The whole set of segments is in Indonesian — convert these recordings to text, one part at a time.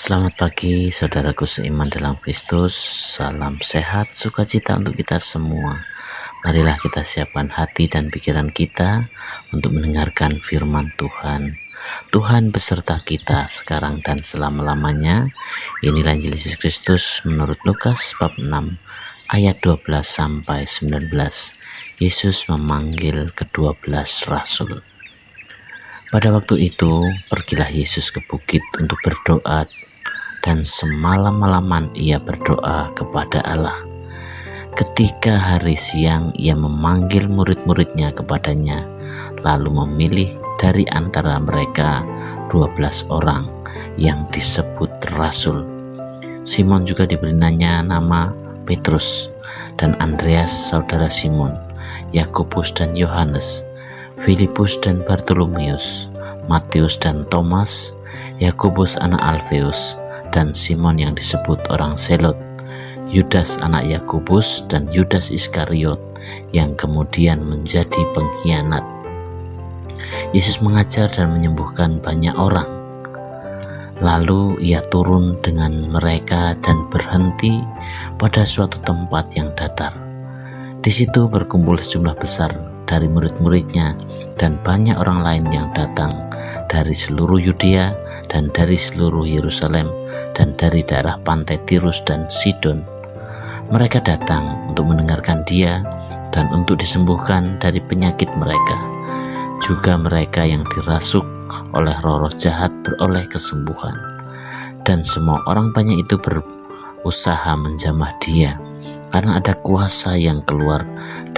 Selamat pagi saudaraku seiman dalam Kristus. Salam sehat, sukacita untuk kita semua. Marilah kita siapkan hati dan pikiran kita untuk mendengarkan firman Tuhan. Tuhan beserta kita sekarang dan selama-lamanya. Inilah Injil Yesus Kristus menurut Lukas bab 6 ayat 12 sampai 19. Yesus memanggil ke-12 rasul. Pada waktu itu, pergilah Yesus ke bukit untuk berdoa, dan semalam-malaman ia berdoa kepada Allah. Ketika hari siang, ia memanggil murid-muridnya kepadanya, lalu memilih dari antara mereka 12 orang yang disebut rasul. Simon juga diberinya nama Petrus, dan Andreas saudara Simon, Yakobus dan Yohanes, Filipus dan Bartolomeus, Matius dan Thomas, Yakobus anak Alfeus, dan Simon yang disebut orang Selot, Yudas anak Yakobus, dan Yudas Iskariot yang kemudian menjadi pengkhianat. Yesus mengajar dan menyembuhkan banyak orang. Lalu ia turun dengan mereka dan berhenti pada suatu tempat yang datar. Di situ berkumpul sejumlah besar dari murid-muridnya dan banyak orang lain yang datang dari seluruh Yudea dan dari seluruh Yerusalem dan dari daerah pantai Tirus dan Sidon. Mereka datang untuk mendengarkan dia dan untuk disembuhkan dari penyakit mereka. Juga mereka yang dirasuk oleh roh-roh jahat beroleh kesembuhan. Dan semua orang banyak itu berusaha menjamah dia, karena ada kuasa yang keluar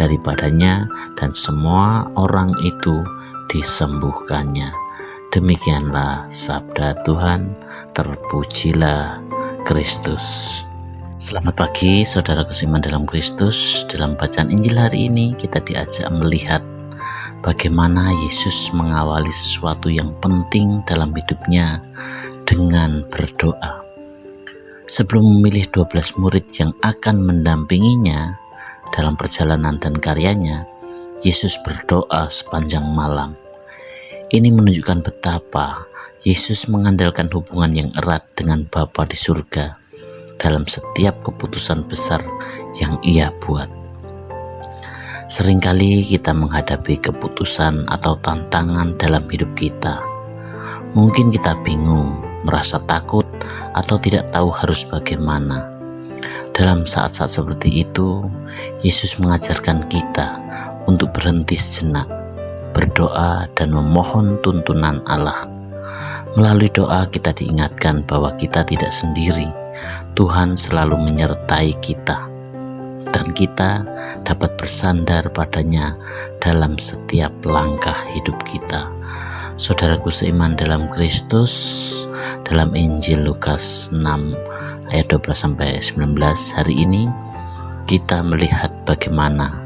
daripadanya, dan semua orang itu disembuhkannya. Demikianlah sabda Tuhan. Terpujilah Kristus. Selamat pagi saudara seiman dalam Kristus. Dalam bacaan Injil hari ini kita diajak melihat bagaimana Yesus mengawali sesuatu yang penting dalam hidupnya dengan berdoa. Sebelum memilih 12 murid yang akan mendampinginya dalam perjalanan dan karyanya, Yesus berdoa sepanjang malam. Ini menunjukkan betapa Yesus mengandalkan hubungan yang erat dengan Bapa di surga dalam setiap keputusan besar yang ia buat. Seringkali kita menghadapi keputusan atau tantangan dalam hidup kita. Mungkin kita bingung, merasa takut, atau tidak tahu harus bagaimana. Dalam saat-saat seperti itu, Yesus mengajarkan kita untuk berhenti sejenak, berdoa dan memohon tuntunan Allah. Melalui doa kita diingatkan bahwa kita tidak sendiri. Tuhan selalu menyertai kita, dan kita dapat bersandar padanya dalam setiap langkah hidup kita. Saudaraku seiman dalam Kristus, dalam Injil Lukas 6 ayat 12-19 hari ini kita melihat bagaimana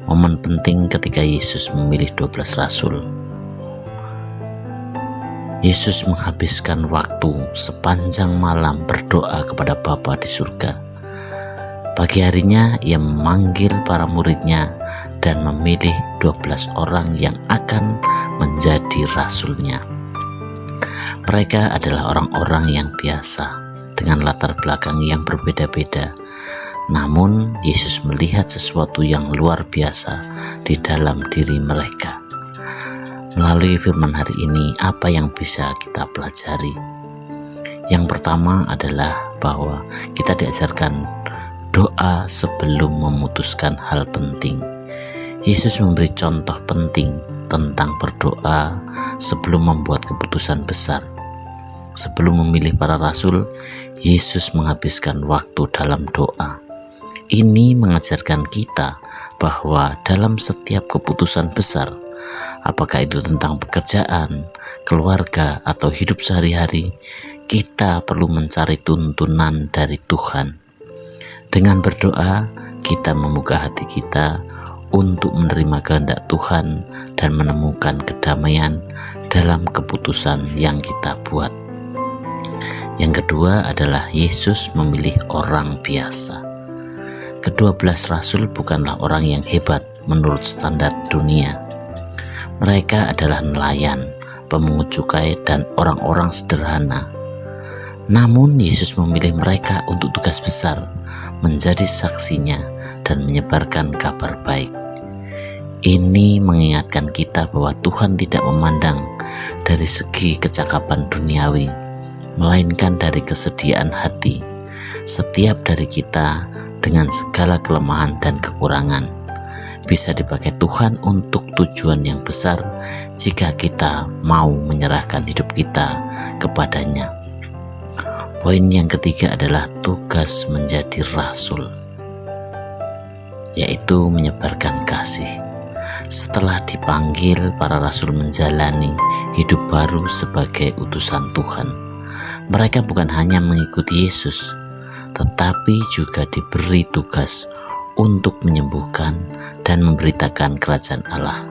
momen penting ketika Yesus memilih 12 rasul. Yesus menghabiskan waktu sepanjang malam berdoa kepada Bapa di surga. Pagi harinya ia memanggil para muridnya dan memilih 12 orang yang akan menjadi rasulnya. Mereka adalah orang-orang yang biasa dengan latar belakang yang berbeda-beda. Namun Yesus melihat sesuatu yang luar biasa di dalam diri mereka. Melalui firman hari ini, apa yang bisa kita pelajari? Yang pertama adalah bahwa kita diajarkan doa sebelum memutuskan hal penting. Yesus memberi contoh penting tentang berdoa sebelum membuat keputusan besar. Sebelum memilih para rasul, Yesus menghabiskan waktu dalam doa. Ini mengajarkan kita bahwa dalam setiap keputusan besar, apakah itu tentang pekerjaan, keluarga, atau hidup sehari-hari, kita perlu mencari tuntunan dari Tuhan. Dengan berdoa, kita membuka hati kita untuk menerima kehendak Tuhan dan menemukan kedamaian dalam keputusan yang kita buat. Yang kedua adalah Yesus memilih orang biasa. Ke-12 rasul bukanlah orang yang hebat menurut standar dunia. Mereka adalah nelayan, pemungut cukai, dan orang-orang sederhana. Namun Yesus memilih mereka untuk tugas besar, menjadi saksinya dan menyebarkan kabar baik. Ini mengingatkan kita bahwa Tuhan tidak memandang dari segi kecakapan duniawi, melainkan dari kesediaan hati. Setiap dari kita dengan segala kelemahan dan kekurangan bisa dipakai Tuhan untuk tujuan yang besar jika kita mau menyerahkan hidup kita kepadanya. Poin yang ketiga adalah tugas menjadi rasul, yaitu menyebarkan kasih. Setelah dipanggil, para rasul menjalani hidup baru sebagai utusan Tuhan. Mereka bukan hanya mengikuti Yesus, tetapi juga diberi tugas untuk menyembuhkan dan memberitakan kerajaan Allah.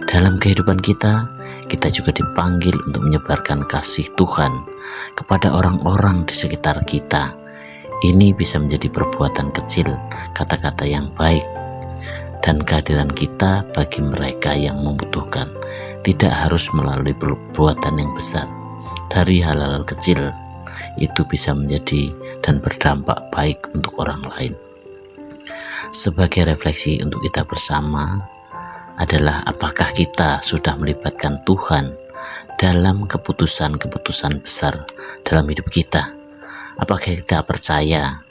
Dalam kehidupan kita juga dipanggil untuk menyebarkan kasih Tuhan kepada orang-orang di sekitar kita. Ini bisa menjadi perbuatan kecil, kata-kata yang baik, dan kehadiran kita bagi mereka yang membutuhkan. Tidak harus melalui perbuatan yang besar. Dari hal-hal kecil itu bisa menjadi dan berdampak baik untuk orang lain. Sebagai refleksi untuk kita bersama adalah, apakah kita sudah melibatkan Tuhan dalam keputusan-keputusan besar dalam hidup kita? Apakah kita percaya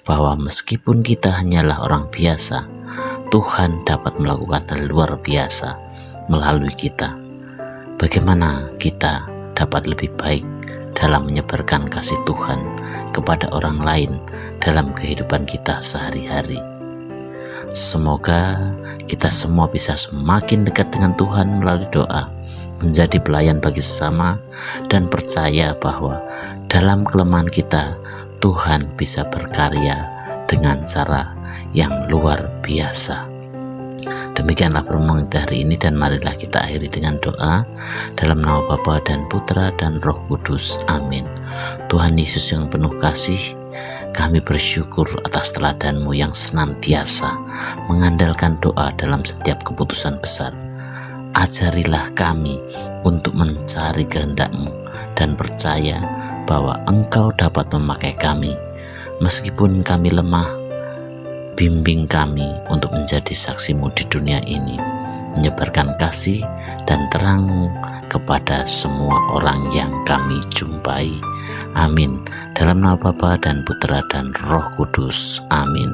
bahwa meskipun kita hanyalah orang biasa, Tuhan dapat melakukan hal luar biasa melalui kita? Bagaimana kita dapat lebih baik dalam menyebarkan kasih Tuhan kepada orang lain dalam kehidupan kita sehari-hari? Semoga kita semua bisa semakin dekat dengan Tuhan melalui doa, menjadi pelayan bagi sesama, dan percaya bahwa dalam kelemahan kita Tuhan bisa berkarya dengan cara yang luar biasa. Demikianlah permohonan kita hari ini, dan marilah kita akhiri dengan doa dalam nama Bapa dan Putra dan Roh Kudus. Amin. Tuhan Yesus yang penuh kasih, kami bersyukur atas teladan-Mu yang senantiasa mengandalkan doa dalam setiap keputusan besar. Ajarilah kami untuk mencari kehendak-Mu dan percaya bahwa Engkau dapat memakai kami. Meskipun kami lemah, bimbing kami untuk menjadi saksi-Mu di dunia ini, menyebarkan kasih dan terang-Mu kepada semua orang yang kami jumpai. Amin. Dalam nama Bapa dan Putra dan Roh Kudus. Amin.